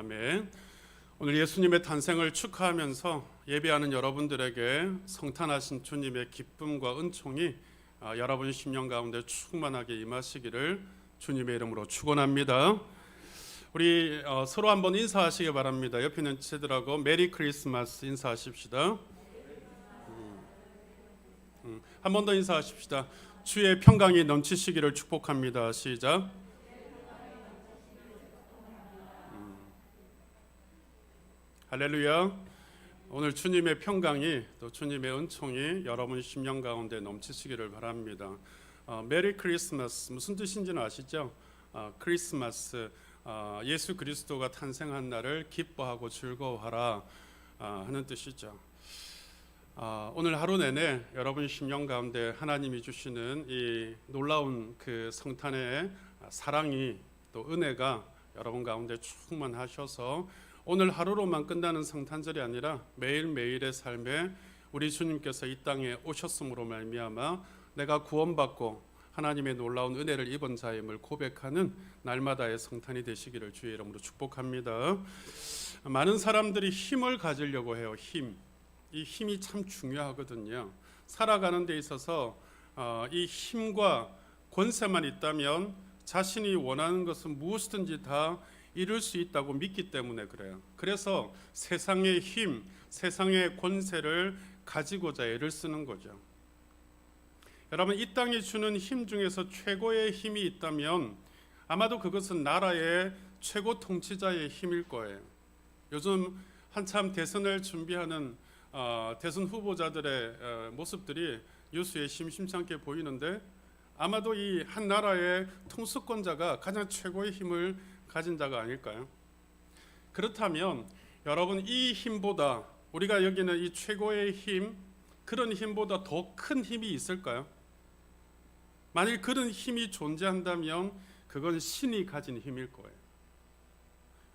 아멘. 오늘 예수님의 탄생을 축하하면서 예배하는 여러분들에게 성탄하신 주님의 기쁨과 은총이 여러분 심령 가운데 충만하게 임하시기를 주님의 이름으로 축원합니다. 우리 서로 한번 인사하시기 바랍니다. 옆에 있는 친구들하고 메리 크리스마스 인사하십시다. 한 번 더 인사하십시다. 주의 평강이 넘치시기를 축복합니다. 시작. 할렐루야. 오늘 주님의 평강이 또 주님의 은총이 여러분 심령 가운데 넘치시기를 바랍니다. 메리 크리스마스 무슨 뜻인지는 아시죠? 크리스마스 예수 그리스도가 탄생한 날을 기뻐하고 즐거워하라 하는 뜻이죠. 오늘 하루 내내 여러분 심령 가운데 하나님이 주시는 이 놀라운 그 성탄의 사랑이 또 은혜가 여러분 가운데 충만하셔서 오늘 하루로만 끝나는 성탄절이 아니라 매일매일의 삶에 우리 주님께서 이 땅에 오셨음으로 말미암아 내가 구원받고 하나님의 놀라운 은혜를 입은 자임을 고백하는 날마다의 성탄이 되시기를 주의 이름으로 축복합니다. 많은 사람들이 힘을 가지려고 해요. 이 힘이 참 중요하거든요. 살아가는 데 있어서 이 힘과 권세만 있다면 자신이 원하는 것은 무엇이든지 다 이룰 수 있다고 믿기 때문에 그래요. 그래서 세상의 힘, 세상의 권세를 가지고자 애를 쓰는 거죠. 여러분, 이 땅이 주는 힘 중에서 최고의 힘이 있다면 아마도 그것은 나라의 최고 통치자의 힘일 거예요. 요즘 한참 대선을 준비하는 대선 후보자들의 모습들이 뉴스에 심심찮게 보이는데 아마도 이 한 나라의 통수권자가 가장 최고의 힘을 가진 자가 아닐까요? 그렇다면 여러분, 이 힘보다 우리가 여기는 이 최고의 힘, 그런 힘보다 더 큰 힘이 있을까요? 만일 그런 힘이 존재한다면 그건 신이 가진 힘일 거예요.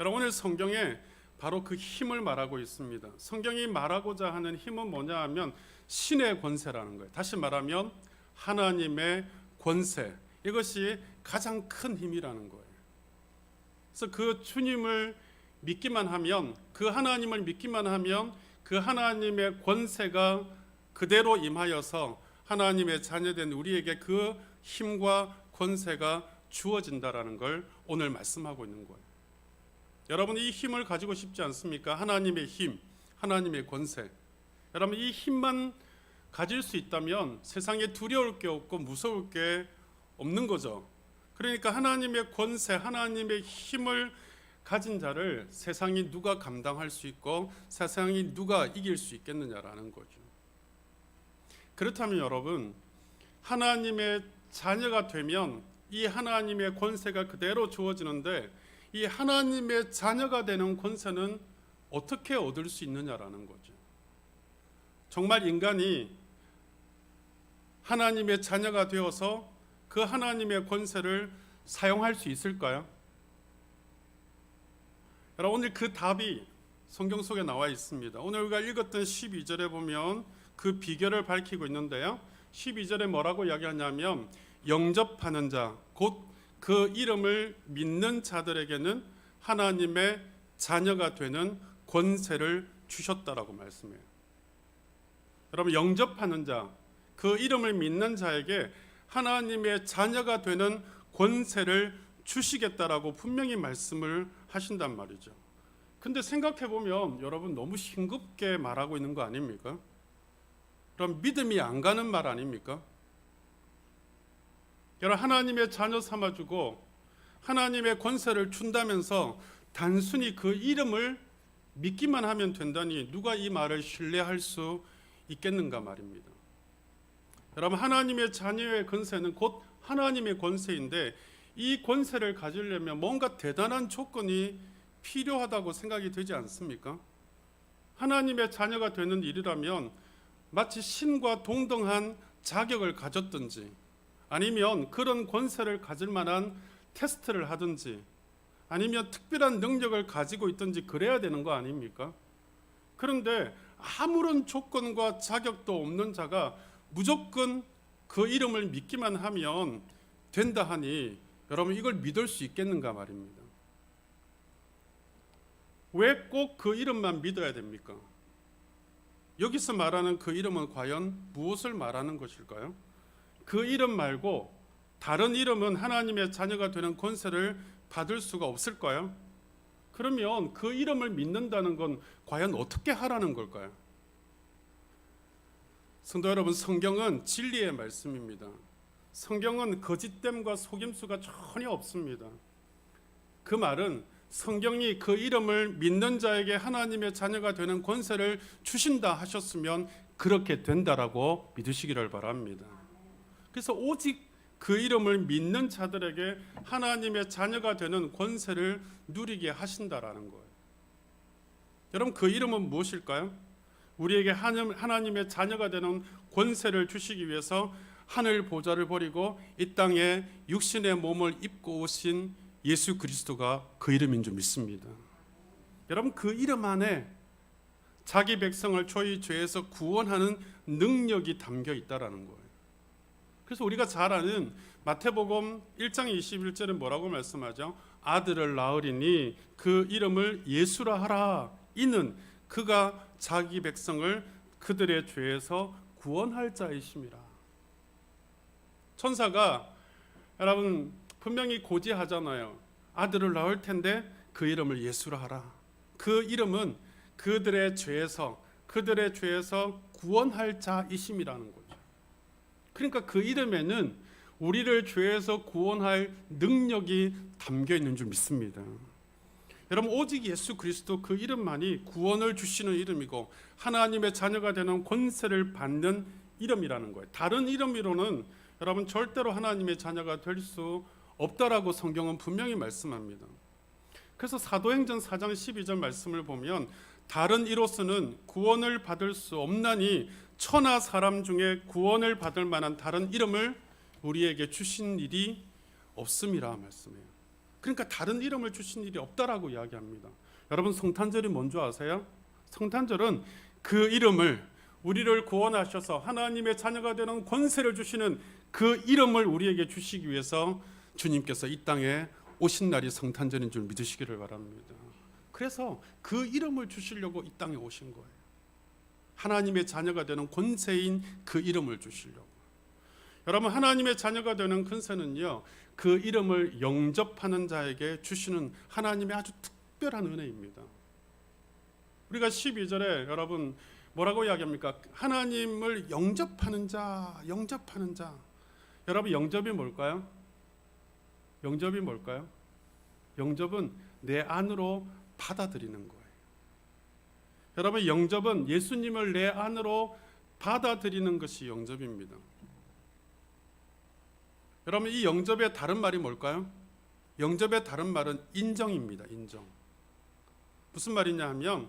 여러분, 오늘 성경에 바로 그 힘을 말하고 있습니다. 성경이 말하고자 하는 힘은 뭐냐 하면 신의 권세라는 거예요. 다시 말하면 하나님의 권세, 이것이 가장 큰 힘이라는 거예요. 그래서 그 주님을 믿기만 하면, 그 하나님을 믿기만 하면 그 하나님의 권세가 그대로 임하여서 하나님의 자녀된 우리에게 그 힘과 권세가 주어진다라는 걸 오늘 말씀하고 있는 거예요. 여러분, 이 힘을 가지고 싶지 않습니까? 하나님의 힘, 하나님의 권세. 여러분, 이 힘만 가질 수 있다면 세상에 두려울 게 없고 무서울 게 없는 거죠. 그러니까 하나님의 권세, 하나님의 힘을 가진 자를 세상이 누가 감당할 수 있고 세상이 누가 이길 수 있겠느냐라는 거죠. 그렇다면 여러분, 하나님의 자녀가 되면 이 하나님의 권세가 그대로 주어지는데 이 하나님의 자녀가 되는 권세는 어떻게 얻을 수 있느냐라는 거죠. 정말 인간이 하나님의 자녀가 되어서 그 하나님의 권세를 사용할 수 있을까요? 여러분, 오늘 그 답이 성경 속에 나와 있습니다. 오늘 우리가 읽었던 12절에 보면 그 비결을 밝히고 있는데요. 12절에 뭐라고 이야기하냐면 영접하는 자, 곧 그 이름을 믿는 자들에게는 하나님의 자녀가 되는 권세를 주셨다라고 말씀해요. 여러분, 영접하는 자, 그 이름을 믿는 자에게 하나님의 자녀가 되는 권세를 주시겠다라고 분명히 말씀을 하신단 말이죠. 근데 생각해 보면 여러분, 너무 싱겁게 말하고 있는 거 아닙니까? 그럼 믿음이 안 가는 말 아닙니까? 여러분, 하나님의 자녀 삼아주고 하나님의 권세를 준다면서 단순히 그 이름을 믿기만 하면 된다니 누가 이 말을 신뢰할 수 있겠는가 말입니다. 여러분, 하나님의 자녀의 권세는 곧 하나님의 권세인데 이 권세를 가지려면 뭔가 대단한 조건이 필요하다고 생각이 되지 않습니까? 하나님의 자녀가 되는 일이라면 마치 신과 동등한 자격을 가졌든지 아니면 그런 권세를 가질 만한 테스트를 하든지 아니면 특별한 능력을 가지고 있든지 그래야 되는 거 아닙니까? 그런데 아무런 조건과 자격도 없는 자가 무조건 그 이름을 믿기만 하면 된다 하니 여러분, 이걸 믿을 수 있겠는가 말입니다. 왜 꼭 그 이름만 믿어야 됩니까? 여기서 말하는 그 이름은 과연 무엇을 말하는 것일까요? 그 이름 말고 다른 이름은 하나님의 자녀가 되는 권세를 받을 수가 없을까요? 그러면 그 이름을 믿는다는 건 과연 어떻게 하라는 걸까요? 성도 여러분, 성경은 진리의 말씀입니다. 성경은 거짓됨과 속임수가 전혀 없습니다. 그 말은 성경이 그 이름을 믿는 자에게 하나님의 자녀가 되는 권세를 주신다 하셨으면 그렇게 된다라고 믿으시기를 바랍니다. 그래서 오직 그 이름을 믿는 자들에게 하나님의 자녀가 되는 권세를 누리게 하신다라는 거예요. 여러분, 그 이름은 무엇일까요? 우리에게 하나님의 자녀가 되는 권세를 주시기 위해서 하늘 보좌를 버리고 이 땅에 육신의 몸을 입고 오신 예수 그리스도가 그 이름인 줄 믿습니다. 여러분, 그 이름 안에 자기 백성을 저희 죄에서 구원하는 능력이 담겨 있다라는 거예요. 그래서 우리가 잘 아는 마태복음 1장 21절은 뭐라고 말씀하죠? 아들을 낳으리니 그 이름을 예수라 하라. 이는 그가 자기 백성을 그들의 죄에서 구원할 자이심이라. 천사가 여러분 분명히 고지하잖아요. 아들을 낳을 텐데 그 이름을 예수라 하라. 그 이름은 그들의 죄에서 구원할 자이심이라는 거죠. 그러니까 그 이름에는 우리를 죄에서 구원할 능력이 담겨 있는 줄 믿습니다. 여러분, 오직 예수 그리스도 그 이름만이 구원을 주시는 이름이고 하나님의 자녀가 되는 권세를 받는 이름이라는 거예요. 다른 이름으로는 여러분 절대로 하나님의 자녀가 될 수 없다라고 성경은 분명히 말씀합니다. 그래서 사도행전 4장 12절 말씀을 보면 다른 이로서는 구원을 받을 수 없나니 천하 사람 중에 구원을 받을 만한 다른 이름을 우리에게 주신 일이 없음이라 말씀해요. 그러니까 다른 이름을 주신 일이 없다라고 이야기합니다. 여러분, 성탄절이 뭔지 아세요? 성탄절은 그 이름을, 우리를 구원하셔서 하나님의 자녀가 되는 권세를 주시는 그 이름을 우리에게 주시기 위해서 주님께서 이 땅에 오신 날이 성탄절인 줄 믿으시기를 바랍니다. 그래서 그 이름을 주시려고 이 땅에 오신 거예요. 하나님의 자녀가 되는 권세인 그 이름을 주시려고. 여러분, 하나님의 자녀가 되는 권세는요, 그 이름을 영접하는 자에게 주시는 하나님의 아주 특별한 은혜입니다. 우리가 12절에 여러분 뭐라고 이야기합니까? 하나님을 영접하는 자. 여러분, 영접이 뭘까요? 영접이 뭘까요? 영접은 내 안으로 받아들이는 거예요. 여러분, 영접은 예수님을 내 안으로 받아들이는 것이 영접입니다. 여러분, 이 영접의 다른 말이 뭘까요? 영접의 다른 말은 인정입니다. 인정. 무슨 말이냐 하면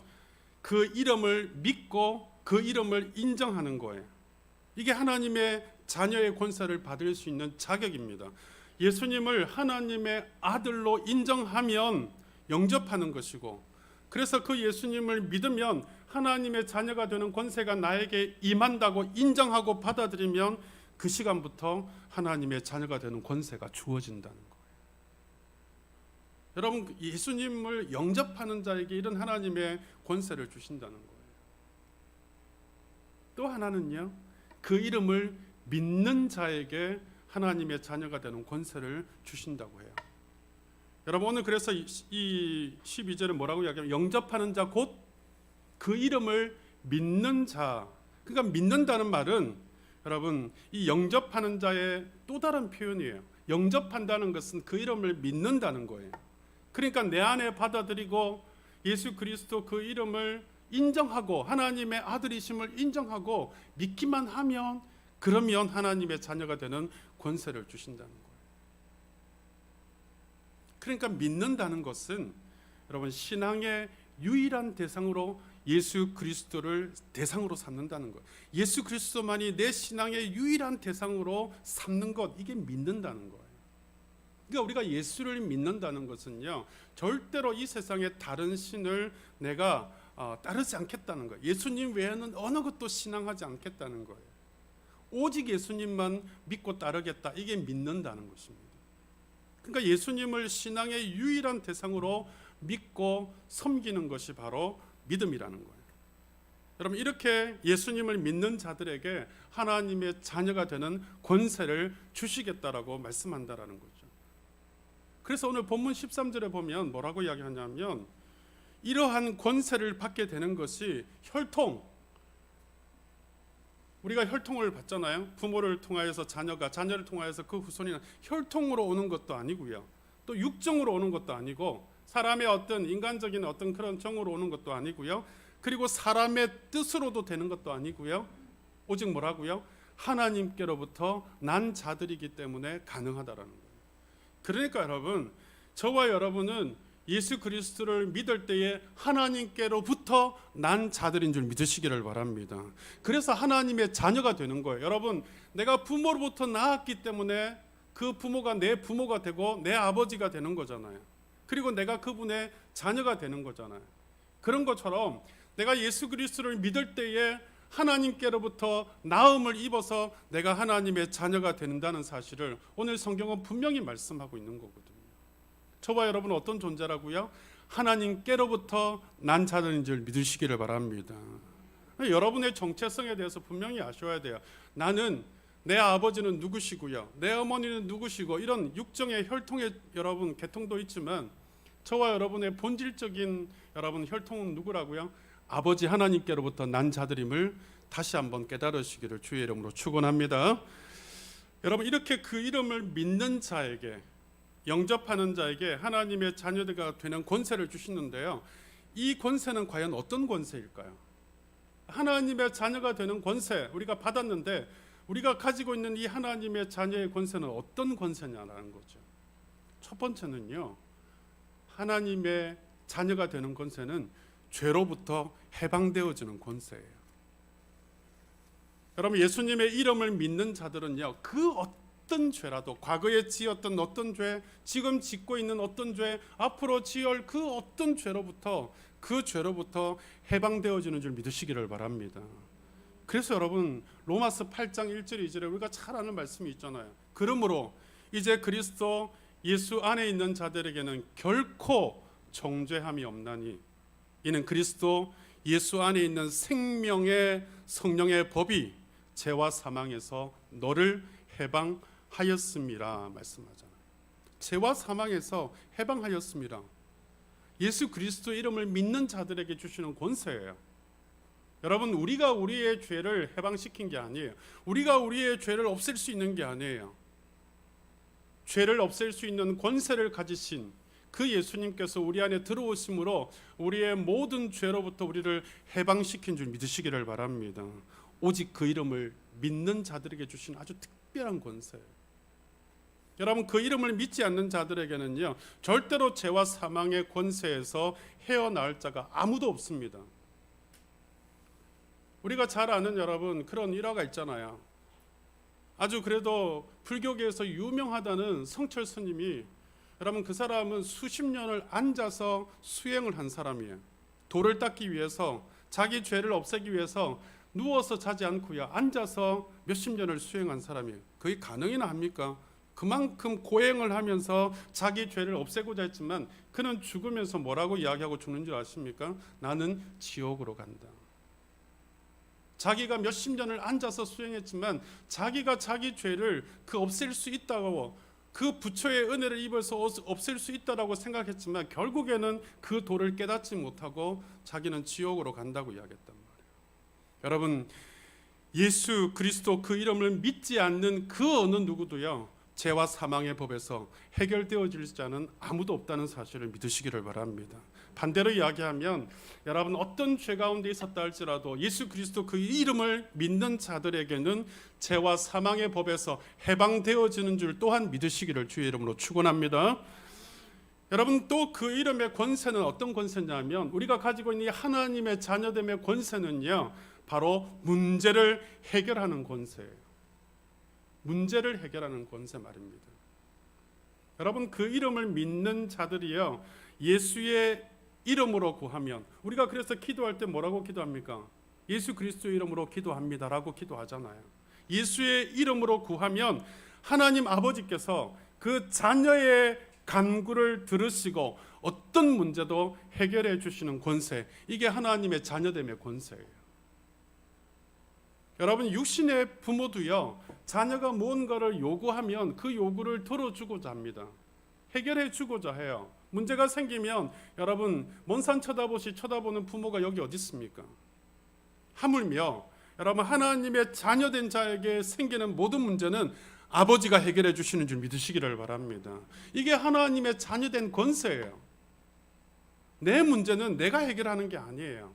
그 이름을 믿고 그 이름을 인정하는 거예요. 이게 하나님의 자녀의 권세를 받을 수 있는 자격입니다. 예수님을 하나님의 아들로 인정하면 영접하는 것이고, 그래서 그 예수님을 믿으면 하나님의 자녀가 되는 권세가 나에게 임한다고 인정하고 받아들이면 그 시간부터 하나님의 자녀가 되는 권세가 주어진다는 거예요. 여러분, 예수님을 영접하는 자에게 이런 하나님의 권세를 주신다는 거예요. 또 하나는요, 그 이름을 믿는 자에게 하나님의 자녀가 되는 권세를 주신다고 해요. 여러분, 오늘 그래서 이 12절은 뭐라고 이야기하면 영접하는 자 곧 그 이름을 믿는 자. 그러니까 믿는다는 말은 여러분, 이 영접하는 자의 또 다른 표현이에요. 영접한다는 것은 그 이름을 믿는다는 거예요. 그러니까 내 안에 받아들이고 예수 그리스도 그 이름을 인정하고 하나님의 아들이심을 인정하고 믿기만 하면, 그러면 하나님의 자녀가 되는 권세를 주신다는 거예요. 그러니까 믿는다는 것은 여러분, 신앙의 유일한 대상으로 예수 그리스도를 대상으로 삼는다는 것. 예수 그리스도만이 내 신앙의 유일한 대상으로 삼는 것, 이게 믿는다는 거예요. 그러니까 우리가 예수를 믿는다는 것은요, 절대로 이 세상의 다른 신을 내가 따르지 않겠다는 거예요. 예수님 외에는 어느 것도 신앙하지 않겠다는 거예요. 오직 예수님만 믿고 따르겠다, 이게 믿는다는 것입니다. 그러니까 예수님을 신앙의 유일한 대상으로 믿고 섬기는 것이 바로 믿음이라는 거예요. 여러분, 이렇게 예수님을 믿는 자들에게 하나님의 자녀가 되는 권세를 주시겠다라고 말씀한다라는 거죠. 그래서 오늘 본문 13절에 보면 뭐라고 이야기하냐면, 이러한 권세를 받게 되는 것이 혈통, 우리가 혈통을 받잖아요. 부모를 통하여서 자녀가, 자녀를 통하여서 그 후손이 혈통으로 오는 것도 아니고요, 또 육정으로 오는 것도 아니고, 사람의 어떤 인간적인 어떤 그런 정으로 오는 것도 아니고요, 그리고 사람의 뜻으로도 되는 것도 아니고요, 오직 뭐라고요? 하나님께로부터 난 자들이기 때문에 가능하다라는 거예요. 그러니까 여러분, 저와 여러분은 예수 그리스도를 믿을 때에 하나님께로부터 난 자들인 줄 믿으시기를 바랍니다. 그래서 하나님의 자녀가 되는 거예요. 여러분, 내가 부모로부터 낳았기 때문에 그 부모가 내 부모가 되고 내 아버지가 되는 거잖아요. 그리고 내가 그분의 자녀가 되는 거잖아요. 그런 것처럼 내가 예수 그리스도를 믿을 때에 하나님께로부터 나음을 입어서 내가 하나님의 자녀가 된다는 사실을 오늘 성경은 분명히 말씀하고 있는 거거든요. 저와 여러분은 어떤 존재라고요? 하나님께로부터 난 자들인 줄 믿으시기를 바랍니다. 여러분의 정체성에 대해서 분명히 아셔야 돼요. 나는, 내 아버지는 누구시고요, 내 어머니는 누구시고, 이런 육정의 혈통의 여러분 계통도 있지만 저와 여러분의 본질적인 여러분 혈통은 누구라고요? 아버지 하나님께로부터 난 자들임을 다시 한번 깨달으시기를 주의 이름으로 축원합니다. 여러분, 이렇게 그 이름을 믿는 자에게, 영접하는 자에게 하나님의 자녀가 되는 권세를 주시는데요, 이 권세는 과연 어떤 권세일까요? 하나님의 자녀가 되는 권세 우리가 받았는데, 우리가 가지고 있는 이 하나님의 자녀의 권세는 어떤 권세냐라는 거죠. 첫 번째는요, 하나님의 자녀가 되는 권세는 죄로부터 해방되어지는 권세예요. 여러분, 예수님의 이름을 믿는 자들은요, 그 어떤 죄라도, 과거에 지었던 어떤 죄, 지금 짓고 있는 어떤 죄, 앞으로 지을 그 어떤 죄로부터, 그 죄로부터 해방되어지는 줄 믿으시기를 바랍니다. 그래서 여러분, 로마서 8장 1절 2절에 우리가 잘 아는 말씀이 있잖아요. 그러므로 이제 그리스도 예수 안에 있는 자들에게는 결코 정죄함이 없나니 이는 그리스도 예수 안에 있는 생명의 성령의 법이 죄와 사망에서 너를 해방하였음이라 말씀하잖아요. 죄와 사망에서 해방하였음이라. 예수 그리스도 이름을 믿는 자들에게 주시는 권세예요. 여러분, 우리가 우리의 죄를 해방시킨 게 아니에요. 우리가 우리의 죄를 없앨 수 있는 게 아니에요. 죄를 없앨 수 있는 권세를 가지신 그 예수님께서 우리 안에 들어오심으로 우리의 모든 죄로부터 우리를 해방시킨 줄 믿으시기를 바랍니다. 오직 그 이름을 믿는 자들에게 주신 아주 특별한 권세예요. 여러분, 그 이름을 믿지 않는 자들에게는요, 절대로 죄와 사망의 권세에서 헤어나올 자가 아무도 없습니다. 우리가 잘 아는 여러분 그런 일화가 있잖아요. 아주 그래도 불교계에서 유명하다는 성철 스님이, 여러분 그 사람은 수십 년을 앉아서 수행을 한 사람이에요. 돌을 닦기 위해서, 자기 죄를 없애기 위해서 누워서 자지 않고요, 앉아서 몇십 년을 수행한 사람이에요. 그게 가능이나 합니까? 그만큼 고행을 하면서 자기 죄를 없애고자 했지만 그는 죽으면서 뭐라고 이야기하고 죽는 줄 아십니까? 나는 지옥으로 간다. 자기가 몇십 년을 앉아서 수행했지만 자기가 자기 죄를 없앨 수 있다고, 그 부처의 은혜를 입어서 없앨 수 있다라고 생각했지만 결국에는 그 도를 깨닫지 못하고 자기는 지옥으로 간다고 이야기했단 말이에요. 여러분, 예수 그리스도 그 이름을 믿지 않는 그 어느 누구도요, 죄와 사망의 법에서 해결되어질 자는 아무도 없다는 사실을 믿으시기를 바랍니다. 반대로 이야기하면 여러분, 어떤 죄 가운데 있었다 할지라도 예수 그리스도 그 이름을 믿는 자들에게는 죄와 사망의 법에서 해방되어지는 줄 또한 믿으시기를 주의 이름으로 축원합니다. 여러분, 또 그 이름의 권세는 어떤 권세냐면, 우리가 가지고 있는 이 하나님의 자녀됨의 권세는요, 바로 문제를 해결하는 권세예요. 문제를 해결하는 권세 말입니다. 여러분, 그 이름을 믿는 자들이요, 예수의 이름으로 구하면, 우리가 그래서 기도할 때 뭐라고 기도합니까? 예수 그리스도의 이름으로 기도합니다라고 기도하잖아요. 예수의 이름으로 구하면 하나님 아버지께서 그 자녀의 간구를 들으시고 어떤 문제도 해결해 주시는 권세, 이게 하나님의 자녀됨의 권세예요. 여러분, 육신의 부모도요, 자녀가 무언가를 요구하면 그 요구를 들어주고자 합니다. 해결해 주고자 해요. 문제가 생기면 여러분, 먼 산 쳐다보는 부모가 여기 어디 있습니까? 하물며 여러분, 하나님의 자녀된 자에게 생기는 모든 문제는 아버지가 해결해 주시는 줄 믿으시기를 바랍니다. 이게 하나님의 자녀된 권세예요. 내 문제는 내가 해결하는 게 아니에요.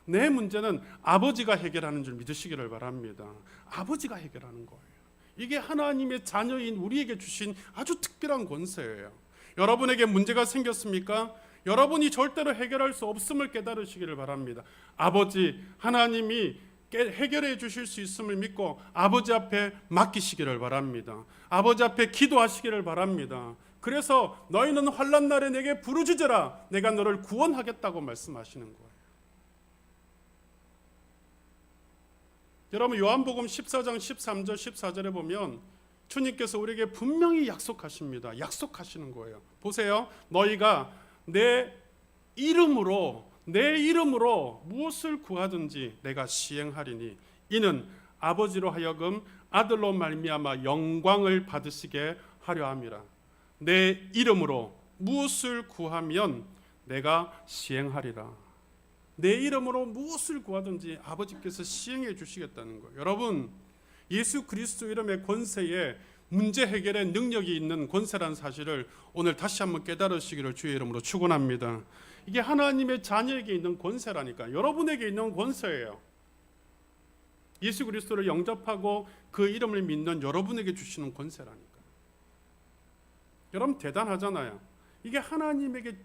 내 문제는 아버지가 해결하는 줄 믿으시기를 바랍니다. 아버지가 해결하는 거예요. 이게 하나님의 자녀인 우리에게 주신 아주 특별한 권세예요. 여러분에게 문제가 생겼습니까? 여러분이 절대로 해결할 수 없음을 깨달으시기를 바랍니다. 아버지 하나님이 해결해 주실 수 있음을 믿고 아버지 앞에 맡기시기를 바랍니다. 아버지 앞에 기도하시기를 바랍니다. 그래서 너희는 환난 날에 내게 부르짖으라, 내가 너를 구원하겠다고 말씀하시는 거예요. 여러분, 요한복음 14장 13절 14절에 보면 주님께서 우리에게 분명히 약속하십니다. 약속하시는 거예요. 보세요. 너희가 내 이름으로 무엇을 구하든지 내가 시행하리니 이는 아버지로 하여금 아들로 말미암아 영광을 받으시게 하려 함이라. 내 이름으로 무엇을 구하면 내가 시행하리라. 내 이름으로 무엇을 구하든지 아버지께서 시행해 주시겠다는 거예요. 여러분, 예수 그리스도 이름의 권세에 문제 해결의 능력이 있는 권세라는 사실을 오늘 다시 한번 깨달으시기를 주의 이름으로 축원합니다. 이게 하나님의 자녀에게 있는 권세라니까. 여러분에게 있는 권세예요. 예수 그리스도를 영접하고 그 이름을 믿는 여러분에게 주시는 권세라니까. 여러분, 대단하잖아요. 이게 하나님에게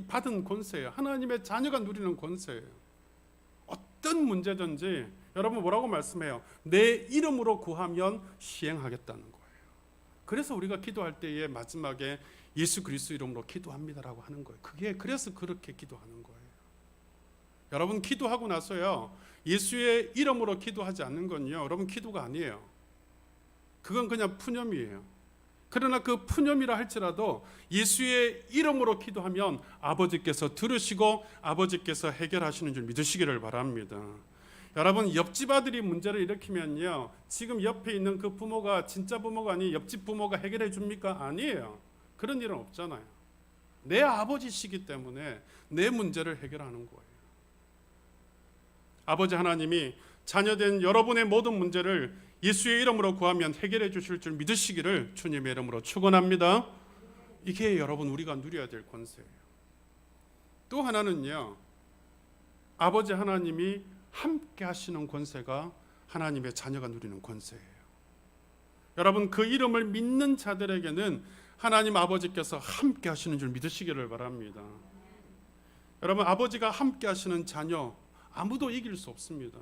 받은 권세예요. 하나님의 자녀가 누리는 권세예요. 어떤 문제든지 여러분 뭐라고 말씀해요? 내 이름으로 구하면 시행하겠다는 거예요. 그래서 우리가 기도할 때에 마지막에 예수 그리스도 이름으로 기도합니다라고 하는 거예요. 그래서 그렇게 기도하는 거예요. 여러분, 기도하고 나서요, 예수의 이름으로 기도하지 않는 건요, 여러분, 기도가 아니에요. 그건 그냥 푸념이에요. 그러나 그 푸념이라 할지라도 예수의 이름으로 기도하면 아버지께서 들으시고 아버지께서 해결하시는 줄 믿으시기를 바랍니다. 여러분, 옆집 아들이 문제를 일으키면요, 지금 옆에 있는 그 부모가 진짜 부모가 아닌 옆집 부모가 해결해 줍니까? 아니에요. 그런 일은 없잖아요. 내 아버지시기 때문에 내 문제를 해결하는 거예요. 아버지 하나님이 자녀된 여러분의 모든 문제를 예수의 이름으로 구하면 해결해 주실 줄 믿으시기를 주님의 이름으로 축원합니다. 이게 여러분 우리가 누려야 될 권세예요. 또 하나는요, 아버지 하나님이 함께 하시는 권세가 하나님의 자녀가 누리는 권세예요. 여러분, 그 이름을 믿는 자들에게는 하나님 아버지께서 함께 하시는 줄 믿으시기를 바랍니다. 여러분, 아버지가 함께 하시는 자녀 아무도 이길 수 없습니다.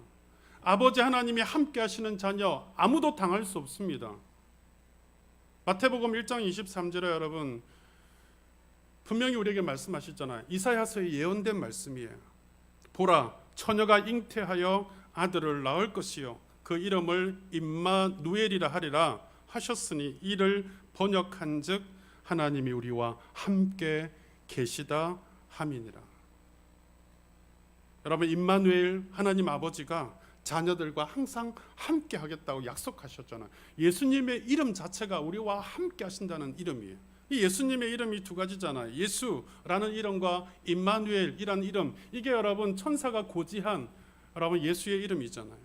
아버지 하나님이 함께 하시는 자녀 아무도 당할 수 없습니다. 마태복음 1장 23절에 여러분 분명히 우리에게 말씀하셨잖아요. 이사야서에 예언된 말씀이에요. 보라, 처녀가 잉태하여 아들을 낳을 것이요 그 이름을 임마누엘이라 하리라 하셨으니 이를 번역한즉 하나님이 우리와 함께 계시다 함이니라. 여러분, 임마누엘 하나님 아버지가 자녀들과 항상 함께 하겠다고 약속하셨잖아요. 예수님의 이름 자체가 우리와 함께 하신다는 이름이에요. 이 예수님의 이름이 두 가지잖아요. 예수라는 이름과 임마누엘이라는 이름, 이게 여러분 천사가 고지한 여러분 예수의 이름이잖아요.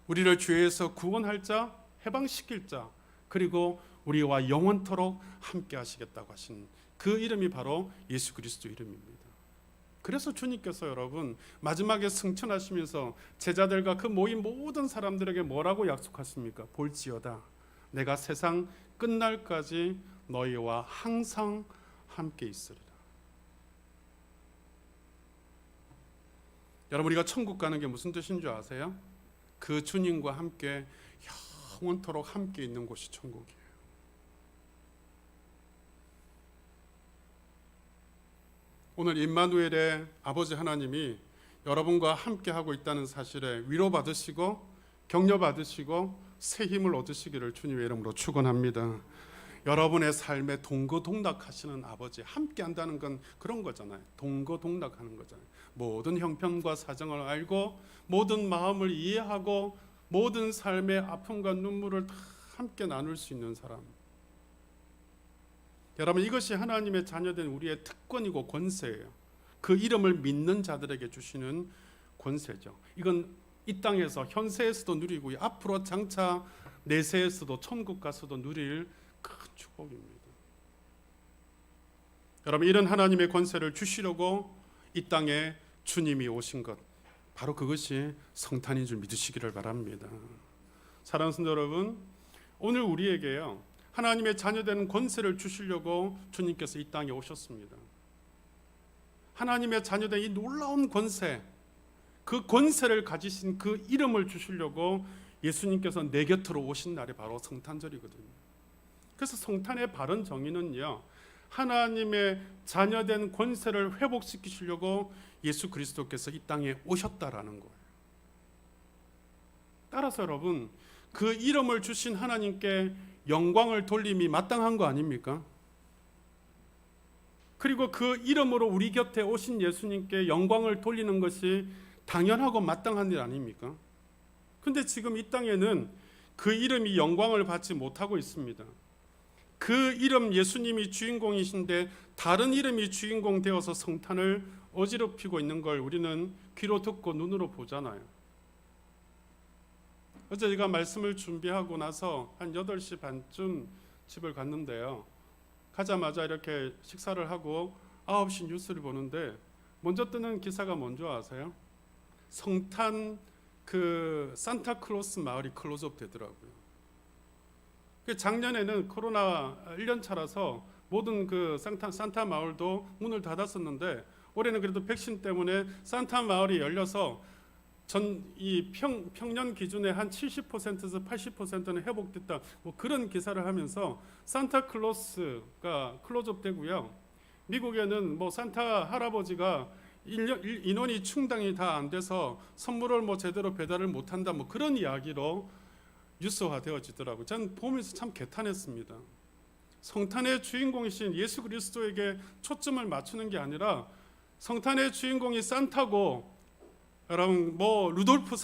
우리를 죄에서 구원할 자, 해방시킬 자, 그리고 우리와 영원토록 함께 하시겠다고 하신 그 이름이 바로 예수 그리스도 이름입니다. 그래서 주님께서 여러분 마지막에 승천하시면서 제자들과 그 모인 모든 사람들에게 뭐라고 약속하십니까? 볼지어다 내가 세상 끝날까지 너희와 항상 함께 있으리라. 여러분, 우리가 천국 가는 게 무슨 뜻인 줄 아세요? 그 주님과 함께 영원토록 함께 있는 곳이 천국이에요. 오늘 임마누엘의 아버지 하나님이 여러분과 함께 하고 있다는 사실에 위로받으시고 격려받으시고 새 힘을 얻으시기를 주님의 이름으로 축원합니다. 여러분의 삶에 동거동락하시는 아버지, 함께 한다는 건 그런 거잖아요. 동거동락하는 거잖아요. 모든 형편과 사정을 알고 모든 마음을 이해하고 모든 삶의 아픔과 눈물을 다 함께 나눌 수 있는 사람. 여러분, 이것이 하나님의 자녀된 우리의 특권이고 권세예요. 그 이름을 믿는 자들에게 주시는 권세죠. 이건 이 땅에서 현세에서도 누리고 앞으로 장차 내세에서도 천국 가서도 누릴 큰 축복입니다. 여러분, 이런 하나님의 권세를 주시려고 이 땅에 주님이 오신 것, 바로 그것이 성탄인 줄 믿으시기를 바랍니다. 사랑하는 성도 여러분, 오늘 우리에게요, 하나님의 자녀되는 권세를 주시려고 주님께서 이 땅에 오셨습니다. 하나님의 자녀된 이 놀라운 권세, 그 권세를 가지신 그 이름을 주시려고 예수님께서 내 곁으로 오신 날이 바로 성탄절이거든요. 그래서 성탄의 바른 정의는요, 하나님의 자녀된 권세를 회복시키시려고 예수 그리스도께서 이 땅에 오셨다라는 거예요. 따라서 여러분, 그 이름을 주신 하나님께 영광을 돌림이 마땅한 거 아닙니까? 그리고 그 이름으로 우리 곁에 오신 예수님께 영광을 돌리는 것이 당연하고 마땅한 일 아닙니까? 근데 지금 이 땅에는 그 이름이 영광을 받지 못하고 있습니다. 그 이름 예수님이 주인공이신데 다른 이름이 주인공 되어서 성탄을 어지럽히고 있는 걸 우리는 귀로 듣고 눈으로 보잖아요. 어제 제가 말씀을 준비하고 나서 한 8시 반쯤 집을 갔는데요. 가자마자 이렇게 식사를 하고 9시 뉴스를 보는데 먼저 뜨는 기사가 뭔지 아세요? 성탄 그 산타클로스 마을이 클로즈업 되더라고요. 작년에는 코로나 1년 차라서 모든 그 산타 마을도 문을 닫았었는데 올해는 그래도 백신 때문에 산타 마을이 열려서 이 평년 기준에 한 70%에서 80%는 회복됐다. 뭐 그런 기사를 하면서 산타클로스가 클로즈업 되고요. 미국에는 뭐 산타 할아버지가 인원이 충당이 다 안 돼서 선물을 뭐 제대로 배달을 못 한다. 뭐 그런 이야기로 뉴스화 되어지더라고요. 저는 보면서 참 개탄했습니다. 성탄의 주인공이신 예수 그리스도에게 초점을 맞추는 게 아니라 성탄의 주인공이 산타고 여러분 뭐 루돌프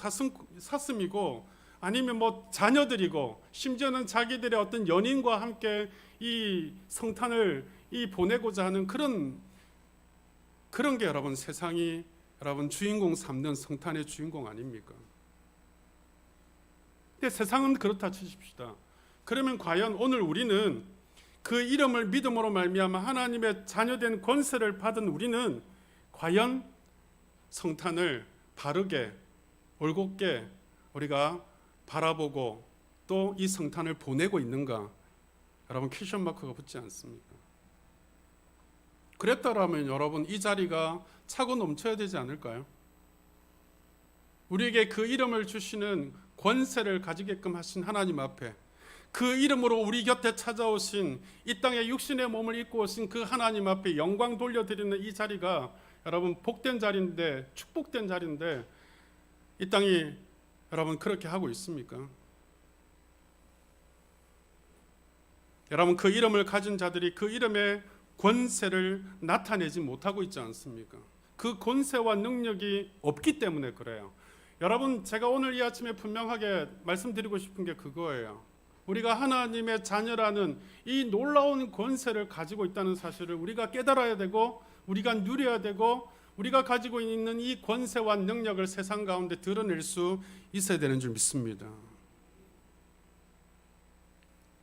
사슴이고 아니면 뭐 자녀들이고 심지어는 자기들의 어떤 연인과 함께 이 성탄을 보내고자 하는 그런 게 여러분 세상이 여러분 주인공 삼는 성탄의 주인공 아닙니까? 근데 세상은 그렇다 치십시다. 그러면 과연 오늘 우리는 그 이름을 믿음으로 말미암아 하나님의 자녀된 권세를 받은 우리는 과연 성탄을 바르게 올곧게 우리가 바라보고 또 이 성탄을 보내고 있는가? 여러분 퀘스천 마크가 붙지 않습니까? 그랬다라면 여러분 이 자리가 차고 넘쳐야 되지 않을까요? 우리에게 그 이름을 주시는 권세를 가지게끔 하신 하나님 앞에 그 이름으로 우리 곁에 찾아오신 이 땅에 육신의 몸을 입고 오신 그 하나님 앞에 영광 돌려드리는 이 자리가 여러분 복된 자리인데 축복된 자리인데 이 땅이 여러분 그렇게 하고 있습니까? 여러분 그 이름을 가진 자들이 그 이름의 권세를 나타내지 못하고 있지 않습니까? 그 권세와 능력이 없기 때문에 그래요. 여러분 제가 오늘 이 아침에 분명하게 말씀드리고 싶은 게 그거예요. 우리가 하나님의 자녀라는 이 놀라운 권세를 가지고 있다는 사실을 우리가 깨달아야 되고 우리가 누려야 되고 우리가 가지고 있는 이 권세와 능력을 세상 가운데 드러낼 수 있어야 되는 줄 믿습니다.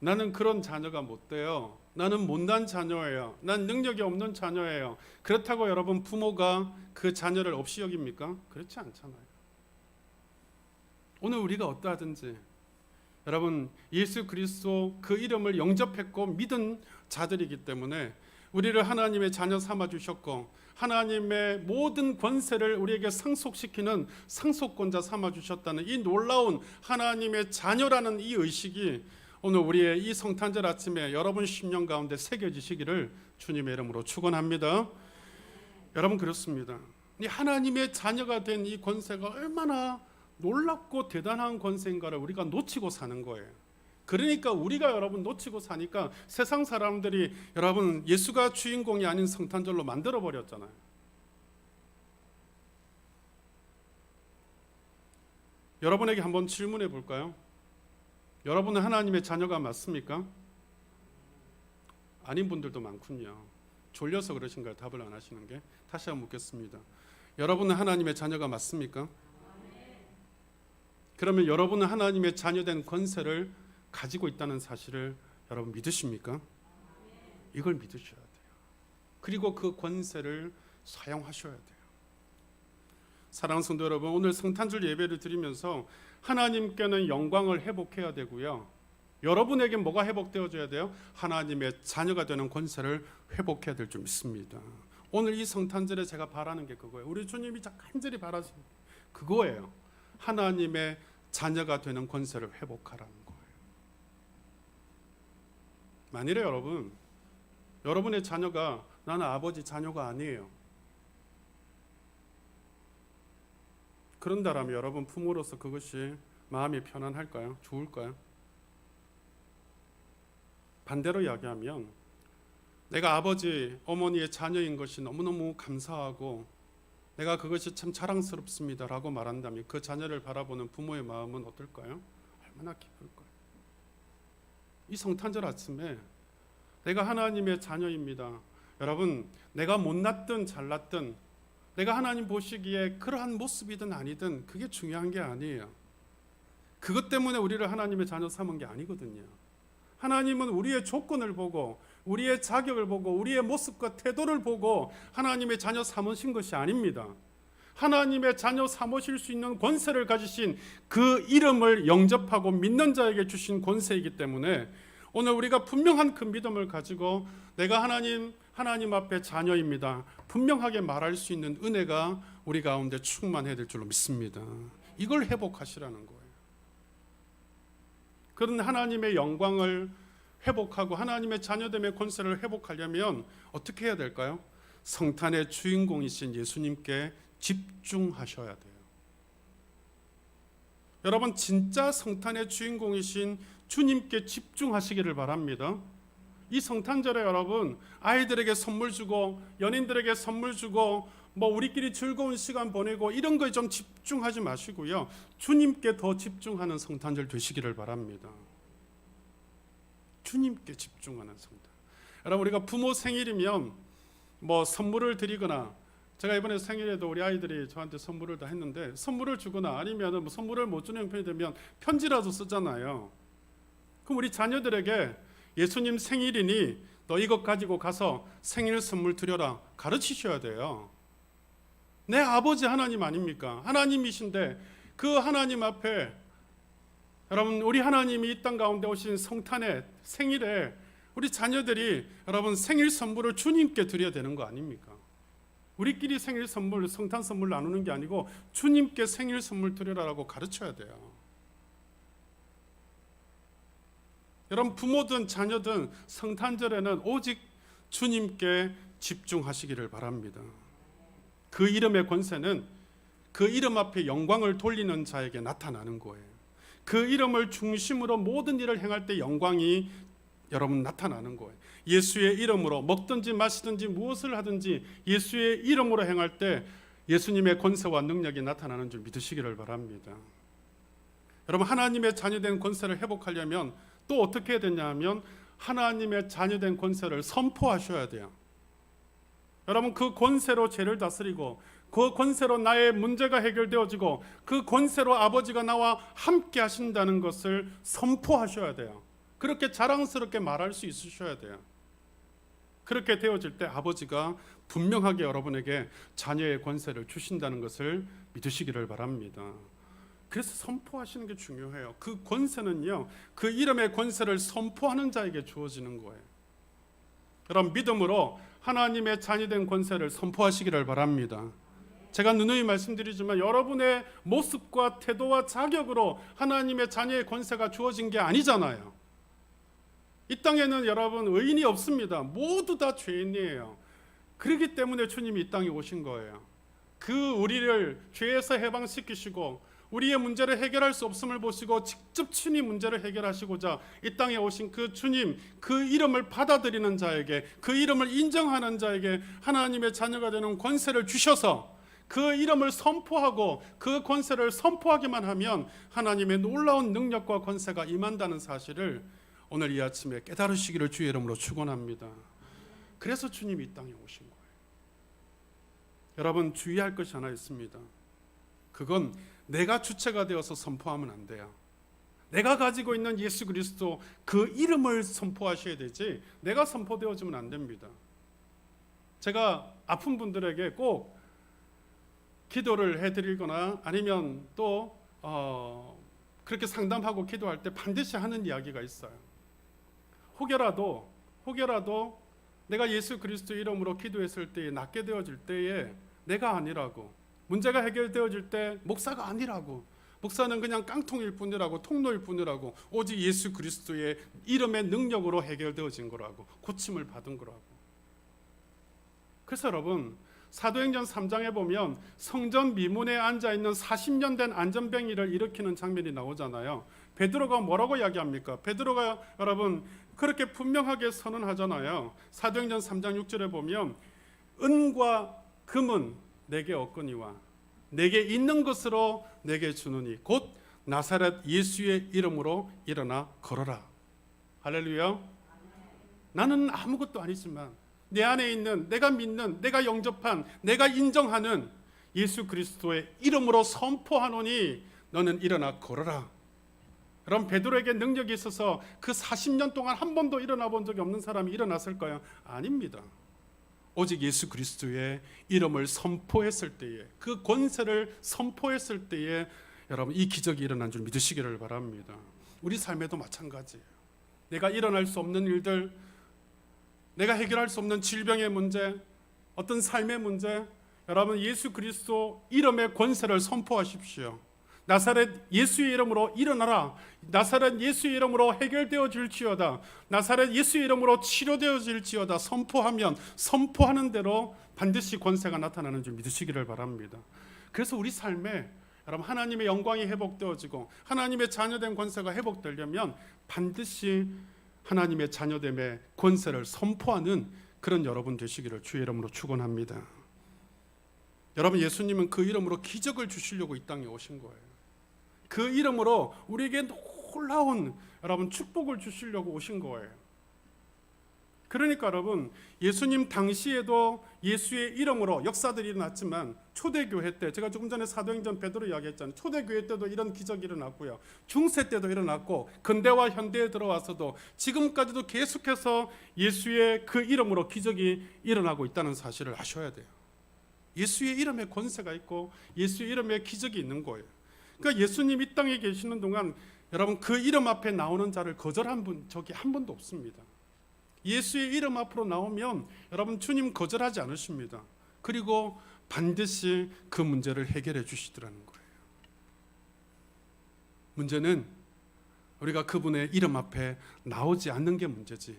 나는 그런 자녀가 못 돼요. 나는 못난 자녀예요. 난 능력이 없는 자녀예요. 그렇다고 여러분 부모가 그 자녀를 없이 여깁니까? 그렇지 않잖아요. 오늘 우리가 어떠하든지 여러분 예수 그리스도 그 이름을 영접했고 믿은 자들이기 때문에 우리를 하나님의 자녀 삼아 주셨고 하나님의 모든 권세를 우리에게 상속시키는 상속권자 삼아 주셨다는 이 놀라운 하나님의 자녀라는 이 의식이 오늘 우리의 이 성탄절 아침에 여러분 심령 가운데 새겨지시기를 주님의 이름으로 축원합니다. 여러분 그렇습니다. 이 하나님의 자녀가 된 이 권세가 얼마나 놀랍고 대단한 권세인가를 우리가 놓치고 사는 거예요. 그러니까 우리가 여러분 놓치고 사니까 세상 사람들이 여러분 예수가 주인공이 아닌 성탄절로 만들어 버렸잖아요. 여러분에게 한번 질문해 볼까요? 여러분은 하나님의 자녀가 맞습니까? 아닌 분들도 많군요. 졸려서 그러신가요? 답을 안 하시는 게? 다시 한번 묻겠습니다. 여러분은 하나님의 자녀가 맞습니까? 그러면 여러분은 하나님의 자녀된 권세를 가지고 있다는 사실을 여러분 믿으십니까? 이걸 믿으셔야 돼요. 그리고 그 권세를 사용하셔야 돼요. 사랑하는 성도 여러분, 오늘 성탄절 예배를 드리면서 하나님께는 영광을 회복해야 되고요. 여러분에게 뭐가 회복되어져야 돼요? 하나님의 자녀가 되는 권세를 회복해야 될 줄 믿습니다. 오늘 이 성탄절에 제가 바라는 게 그거예요. 우리 주님이 간절히 바라시는 게 그거예요. 하나님의 자녀가 되는 권세를 회복하라는 거예요. 만일에 여러분의 자녀가 나는 아버지 자녀가 아니에요. 그런다라면 여러분 부모로서 그것이 마음이 편안할까요? 좋을까요? 반대로 이야기하면 내가 아버지, 어머니의 자녀인 것이 너무너무 감사하고 내가 그것이 참 자랑스럽습니다 라고 말한다면 그 자녀를 바라보는 부모의 마음은 어떨까요? 얼마나 기쁠까요? 이 성탄절 아침에 내가 하나님의 자녀입니다. 여러분, 내가 못났든 잘났든 내가 하나님 보시기에 그러한 모습이든 아니든 그게 중요한 게 아니에요. 그것 때문에 우리를 하나님의 자녀 삼은 게 아니거든요. 하나님은 우리의 조건을 보고 우리의 자격을 보고 우리의 모습과 태도를 보고 하나님의 자녀 삼으신 것이 아닙니다. 하나님의 자녀 삼으실 수 있는 권세를 가지신 그 이름을 영접하고 믿는 자에게 주신 권세이기 때문에 오늘 우리가 분명한 그 믿음을 가지고 내가 하나님 앞에 자녀입니다. 분명하게 말할 수 있는 은혜가 우리 가운데 충만해야 될 줄로 믿습니다. 이걸 회복하시라는 거예요. 그런 하나님의 영광을 회복하고 하나님의 자녀됨의 권세를 회복하려면 어떻게 해야 될까요? 성탄의 주인공이신 예수님께 집중하셔야 돼요. 여러분, 진짜 성탄의 주인공이신 주님께 집중하시기를 바랍니다. 이 성탄절에 여러분 아이들에게 선물 주고 연인들에게 선물 주고 뭐 우리끼리 즐거운 시간 보내고 이런 거에 좀 집중하지 마시고요. 주님께 더 집중하는 성탄절 되시기를 바랍니다. 주님께 집중하는 성탄. 여러분, 우리가 부모 생일이면 뭐 선물을 드리거나, 제가 이번에 생일에도 우리 아이들이 저한테 선물을 다 했는데 선물을 주거나 아니면 뭐 선물을 못 주는 형편이 되면 편지라도 쓰잖아요. 그럼 우리 자녀들에게 예수님 생일이니 너 이것 가지고 가서 생일 선물 드려라 가르치셔야 돼요. 내 아버지 하나님 아닙니까? 하나님이신데 그 하나님 앞에 여러분, 우리 하나님이 이 땅 가운데 오신 성탄의 생일에 우리 자녀들이 여러분 생일 선물을 주님께 드려야 되는 거 아닙니까? 우리끼리 생일 선물, 성탄 선물 나누는 게 아니고 주님께 생일 선물 드려라라고 가르쳐야 돼요. 여러분, 부모든 자녀든 성탄절에는 오직 주님께 집중하시기를 바랍니다. 그 이름의 권세는 그 이름 앞에 영광을 돌리는 자에게 나타나는 거예요. 그 이름을 중심으로 모든 일을 행할 때 영광이 여러분 나타나는 거예요. 예수의 이름으로 먹든지 마시든지 무엇을 하든지 예수의 이름으로 행할 때 예수님의 권세와 능력이 나타나는 줄 믿으시기를 바랍니다. 여러분, 하나님의 자녀된 권세를 회복하려면 또 어떻게 해야 되냐 하면 하나님의 자녀된 권세를 선포하셔야 돼요. 여러분, 그 권세로 죄를 다스리고 그 권세로 나의 문제가 해결되어지고 그 권세로 아버지가 나와 함께 하신다는 것을 선포하셔야 돼요. 그렇게 자랑스럽게 말할 수 있으셔야 돼요. 그렇게 되어질 때 아버지가 분명하게 여러분에게 자녀의 권세를 주신다는 것을 믿으시기를 바랍니다. 그래서 선포하시는 게 중요해요. 그 권세는요, 그 이름의 권세를 선포하는 자에게 주어지는 거예요. 여러분, 믿음으로 하나님의 자녀된 권세를 선포하시기를 바랍니다. 제가 누누이 말씀드리지만 여러분의 모습과 태도와 자격으로 하나님의 자녀의 권세가 주어진 게 아니잖아요. 이 땅에는 여러분 의인이 없습니다. 모두 다 죄인이에요. 그렇기 때문에 주님이 이 땅에 오신 거예요. 그 우리를 죄에서 해방시키시고 우리의 문제를 해결할 수 없음을 보시고 직접 친히 문제를 해결하시고자 이 땅에 오신 그 주님, 그 이름을 받아들이는 자에게, 그 이름을 인정하는 자에게 하나님의 자녀가 되는 권세를 주셔서 그 이름을 선포하고 그 권세를 선포하기만 하면 하나님의 놀라운 능력과 권세가 임한다는 사실을 오늘 이 아침에 깨달으시기를 주의 이름으로 축원합니다. 그래서 주님이 이 땅에 오신 거예요. 여러분, 주의할 것이 하나 있습니다. 그건 내가 주체가 되어서 선포하면 안 돼요. 내가 가지고 있는 예수 그리스도 그 이름을 선포하셔야 되지 내가 선포되어지면 안 됩니다. 제가 아픈 분들에게 꼭 기도를 해드리거나 아니면 또 그렇게 상담하고 기도할 때 반드시 하는 이야기가 있어요. 혹여라도 내가 예수 그리스도 이름으로 기도했을 때에 낫게 되어질 때에 내가 아니라고, 문제가 해결되어질 때 목사가 아니라고, 목사는 그냥 깡통일 뿐이라고, 통로일 뿐이라고, 오직 예수 그리스도의 이름의 능력으로 해결되어진 거라고, 고침을 받은 거라고. 그래서 여러분, 사도행전 3장에 보면 성전 미문에 앉아있는 40년 된 안전뱅이를 일으키는 장면이 나오잖아요. 베드로가 뭐라고 이야기합니까? 베드로가 여러분 그렇게 분명하게 선언하잖아요. 사도행전 3장 6절에 보면 은과 금은 내게 없거니와 내게 있는 것으로 내게 주느니 곧 나사렛 예수의 이름으로 일어나 걸어라. 할렐루야. 나는 아무것도 아니지만 내 안에 있는, 내가 믿는, 내가 영접한, 내가 인정하는 예수 그리스도의 이름으로 선포하노니 너는 일어나 걸어라. 그럼 베드로에게 능력이 있어서 그 40년 동안 한 번도 일어나 본 적이 없는 사람이 일어났을까요? 아닙니다. 오직 예수 그리스도의 이름을 선포했을 때에, 그 권세를 선포했을 때에 여러분 이 기적이 일어난 줄 믿으시기를 바랍니다. 우리 삶에도 마찬가지예요. 내가 일어날 수 없는 일들, 내가 해결할 수 없는 질병의 문제, 어떤 삶의 문제, 여러분 예수 그리스도 이름의 권세를 선포하십시오. 나사렛 예수의 이름으로 일어나라. 나사렛 예수의 이름으로 해결되어질지어다. 나사렛 예수의 이름으로 치료되어질지어다. 선포하면 선포하는 대로 반드시 권세가 나타나는 줄 믿으시기를 바랍니다. 그래서 우리 삶에 여러분 하나님의 영광이 회복되어지고 하나님의 자녀된 권세가 회복되려면 반드시 하나님의 자녀됨의 권세를 선포하는 그런 여러분 되시기를 주의 이름으로 축원합니다. 여러분, 예수님은 그 이름으로 기적을 주시려고 이 땅에 오신 거예요. 그 이름으로 우리에게 놀라운 여러분 축복을 주시려고 오신 거예요. 그러니까 여러분, 예수님 당시에도 예수의 이름으로 역사들이 일어났지만 초대교회 때, 제가 조금 전에 사도행전 베드로 이야기했잖아요. 초대교회 때도 이런 기적이 일어났고요. 중세 때도 일어났고 근대와 현대에 들어와서도 지금까지도 계속해서 예수의 그 이름으로 기적이 일어나고 있다는 사실을 아셔야 돼요. 예수의 이름에 권세가 있고 예수의 이름에 기적이 있는 거예요. 그러니까 예수님 이 땅에 계시는 동안 여러분 그 이름 앞에 나오는 자를 거절한 분 저기 한 번도 없습니다. 예수의 이름 앞으로 나오면 여러분 주님 거절하지 않으십니다. 그리고 반드시 그 문제를 해결해 주시더라는 거예요. 문제는 우리가 그분의 이름 앞에 나오지 않는 게 문제지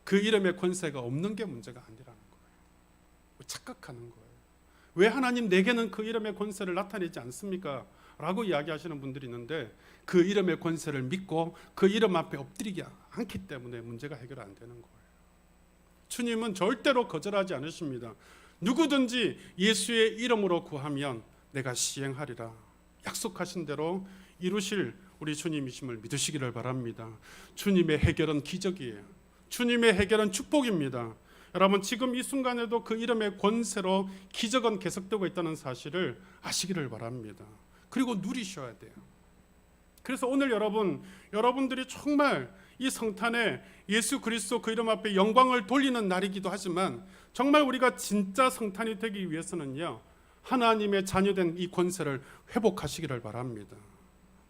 그 이름의 권세가 없는 게 문제가 아니라는 거예요. 착각하는 거예요. 왜 하나님 내게는 그 이름의 권세를 나타내지 않습니까? 라고 이야기하시는 분들이 있는데 그 이름의 권세를 믿고 그 이름 앞에 엎드리지 않기 때문에 문제가 해결 안 되는 거예요. 주님은 절대로 거절하지 않으십니다. 누구든지 예수의 이름으로 구하면 내가 시행하리라. 약속하신 대로 이루실 우리 주님이심을 믿으시기를 바랍니다. 주님의 해결은 기적이에요. 주님의 해결은 축복입니다. 여러분 지금 이 순간에도 그 이름의 권세로 기적은 계속되고 있다는 사실을 아시기를 바랍니다. 그리고 누리셔야 돼요. 그래서 오늘 여러분들이 정말 이 성탄에 예수 그리스도 그 이름 앞에 영광을 돌리는 날이기도 하지만 정말 우리가 진짜 성탄이 되기 위해서는요 하나님의 자녀된 이 권세를 회복하시기를 바랍니다.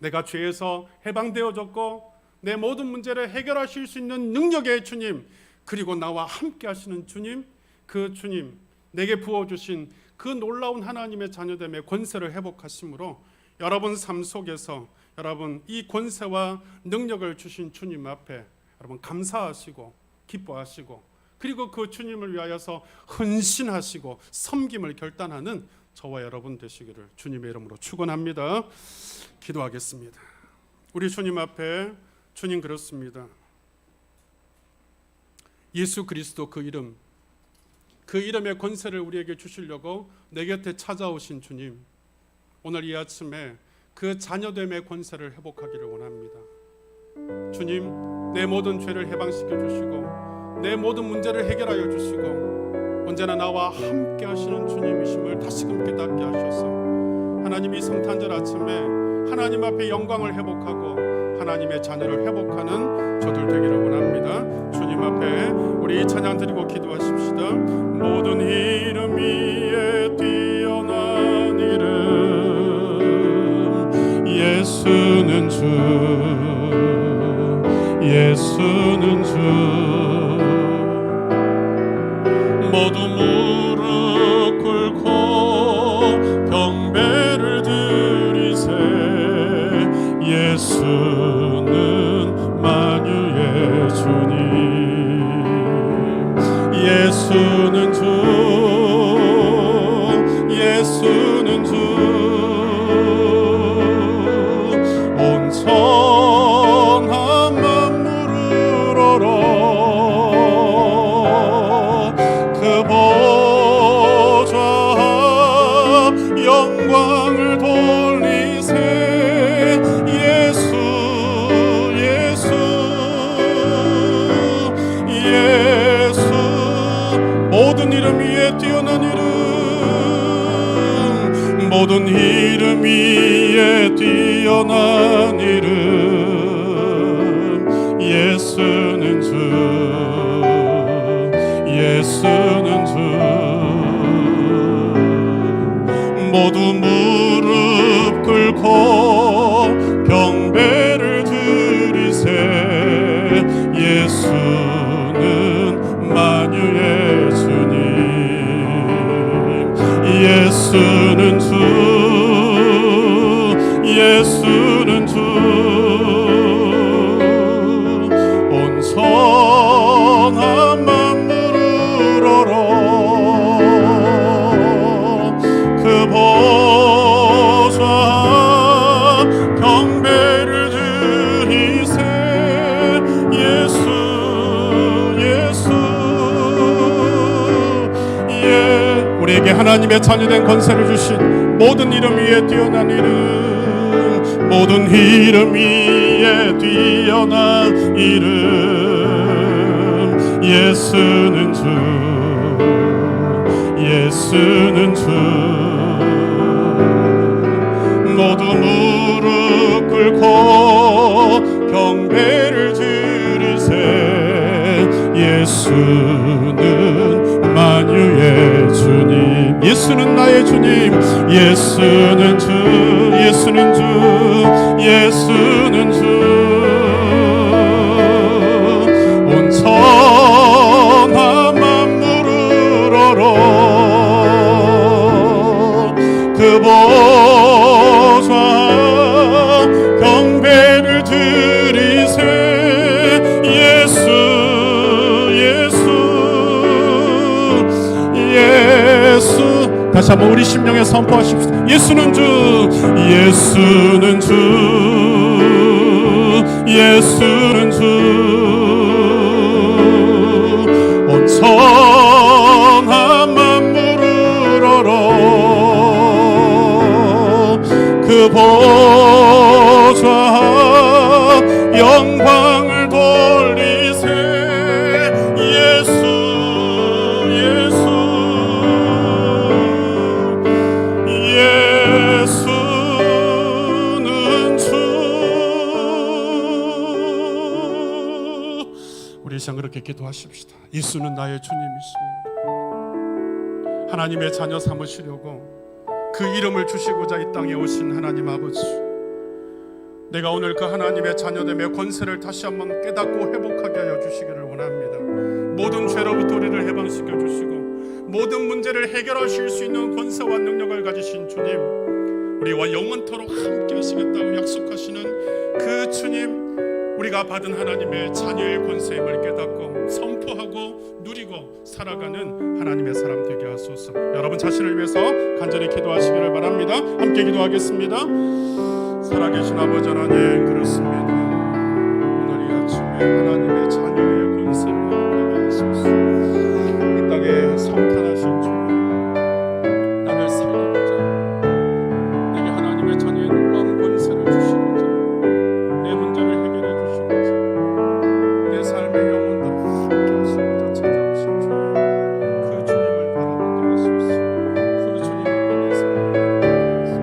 내가 죄에서 해방되어졌고 내 모든 문제를 해결하실 수 있는 능력의 주님, 그리고 나와 함께 하시는 주님, 그 주님 내게 부어주신 그 놀라운 하나님의 자녀됨의 권세를 회복하심으로 여러분 삶 속에서 여러분 이 권세와 능력을 주신 주님 앞에 여러분 감사하시고 기뻐하시고 그리고 그 주님을 위하여서 헌신하시고 섬김을 결단하는 저와 여러분 되시기를 주님의 이름으로 축원합니다. 기도하겠습니다. 우리 주님 앞에, 주님 그렇습니다. 예수 그리스도 그 이름, 그 이름의 권세를 우리에게 주시려고 내 곁에 찾아오신 주님, 오늘 이 아침에 그 자녀됨의 권세를 회복하기를 원합니다. 주님, 내 모든 죄를 해방시켜 주시고 내 모든 문제를 해결하여 주시고 언제나 나와 함께 하시는 주님이심을 다시금 깨닫게 하셔서 하나님 이 성탄절 아침에 하나님 앞에 영광을 회복하고 하나님의 자녀를 회복하는 저들 되기를 원합니다. 주님 앞에 우리 찬양 드리고 기도하십시다. 모든 이름 위에 뛰어난 이름, 예수는 주, 예수는 주. 모두 무릎 꿇고 경배를 드리세. 예수는 만유의 주님, 예수는 주, 예수는 주. 온 천하 만물을 얼어 그 보좌 영광을 돌리세. 예수, 예수, 예수. 모든 이름 위에 뛰어난 이름, 모든 이름 위에 뛰어난 이름, 예수는 주, 예수는 주. 모두 무릎 꿇고 경배를 드리세. 예수는 만유의 주님, 예수는 주, 예수는 주. 온 천하 만물을 얼어 그 보좌 경배를 드리세. 예수, 예수, 예. 우리에게 하나님의 자녀된 권세를 주신 모든 이름 위에 뛰어난 이름, 모든 이름 위에 뛰어난 이름, 예수는 주, 예수는 주. 모두 무릎 꿇고 경배를 드리세. 예수는 만유의 주님, 예수는 나의 주님, 예수는 주, 예수는 주, 예수는 주. 온 천하 만물을 얼어 그 보좌 경배를 드리세. 예수, 예수, 예수. 다시 한번 우리 심령에 선포하십시다. 예수는 주, 예수는 주, 예수는 주. 온 천하 만물을 얼어 그 보좌 영광을 돌리세. 예수, 예수, 예수는 주. 우리 시간 그렇게 기도하십시다. 예수는 나의 주님이십니다. 하나님의 자녀 삼으시려고 그 이름을 주시고자 이 땅에 오신 하나님 아버지, 내가 오늘 그 하나님의 자녀됨의 권세를 다시 한번 깨닫고 회복하게 하여 주시기를 원합니다. 모든 죄로부터 우리를 해방시켜 주시고 모든 문제를 해결하실 수 있는 권세와 능력을 가지신 주님, 우리와 영원토록 함께 하시겠다고 약속하시는 그 주님, 우리가 받은 하나님의 자녀의 권세임을 깨닫고 선포하고 누리고 살아가는 하나님의 사람 되게 하소서. 여러분 자신을 위해서 간절히 기도하시기를 바랍니다. 함께 기도하겠습니다. 살아계신 아버지 하나님, 그렇습니다. 오늘 이 아침에 하나님의 자녀의 권세를 회복하게 하소서. 이 땅에 성탄하신 주님, 나를 살리고자 내게 하나님의 자녀의 놀라운 권세를 주시고자 내 문제를 해결해 주시고자 내 삶의 영혼들을 함께 하시고자 찾아오신 주님, 그 주님을 바라보게 하소서. 그 주님 앞에 내 삶을 내어놓게 하소서.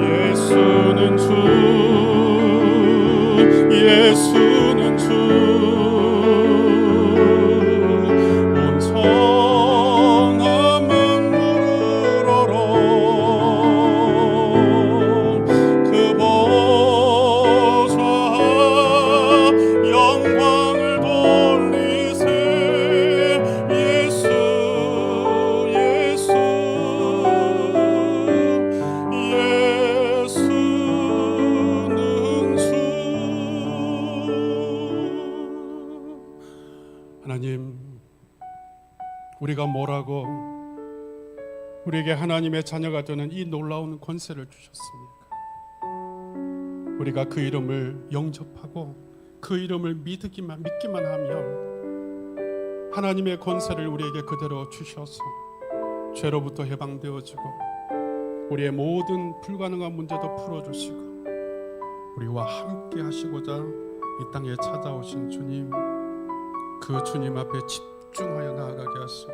예수는 주, 예수는 주, 온전한 만물으로로 그 보좌 영광을 돌리세. 예수, 예수, 예수는 주. 하나님, 우리가 뭐라고 우리에게 하나님의 자녀가 되는 이 놀라운 권세를 주셨습니까? 우리가 그 이름을 영접하고 그 이름을 믿기만 하면 하나님의 권세를 우리에게 그대로 주셔서 죄로부터 해방되어지고 우리의 모든 불가능한 문제도 풀어주시고 우리와 함께 하시고자 이 땅에 찾아오신 주님, 그 주님 앞에 집중하여 나아가게 하시고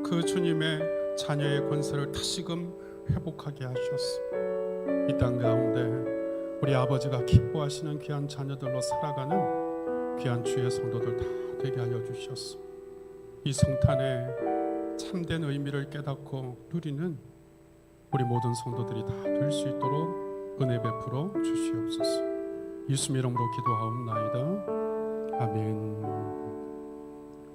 그 주님의 자녀의 권세를 다시금 회복하게 하셨소. 이 땅 가운데 우리 아버지가 기뻐하시는 귀한 자녀들로 살아가는 귀한 주의 성도들 다 되게 하여 주셨소. 이 성탄의 참된 의미를 깨닫고 누리는 우리 모든 성도들이 다 될 수 있도록 은혜 베풀어 주시옵소서. 예수님 이름으로 기도하옵나이다. 아멘.